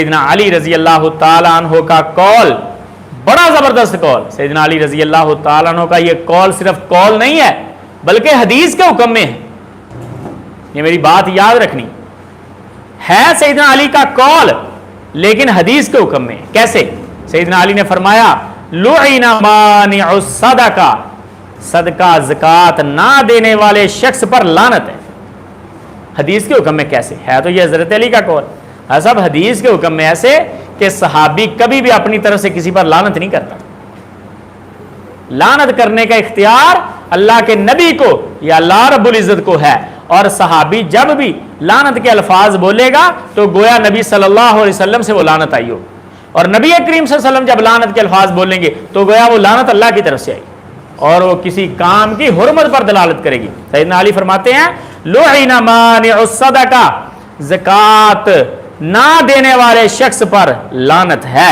سیدنا علی رضی اللہ تعالیٰ عنہ کا قول بڑا زبردست قول. سیدنا علی رضی اللہ تعالیٰ عنہ کا یہ قول صرف قول نہیں ہے بلکہ حدیث کے حکم میں ہے. یہ میری بات یاد رکھنی ہے, سیدنا علی کا قول لیکن حدیث کے حکم میں. کیسے؟ سیدنا علی نے فرمایا لعن مانع الصدقہ, صدقہ زکات نہ دینے والے شخص پر لعنت ہے. حدیث کے حکم میں کیسے ہے؟ تو یہ حضرت علی کا قول. سب حدیث کے حکم میں ایسے کہ صحابی کبھی بھی اپنی طرف سے کسی پر لعنت نہیں کرتا. لعنت کرنے کا اختیار اللہ کے نبی کو یا اللہ رب العزت کو ہے, اور صحابی جب بھی لعنت کے الفاظ بولے گا تو گویا نبی صلی اللہ علیہ وسلم سے وہ لعنت آئی ہو, اور نبی کریم صلی اللہ علیہ وسلم جب لعنت کے الفاظ بولیں گے تو گویا وہ لعنت اللہ کی طرف سے آئی اور وہ کسی کام کی حرمت پر دلالت کرے گی. سیدنا علی فرماتے ہیں لعن مانع الصدقہ, زکات نہ دینے والے شخص پر لعنت ہے.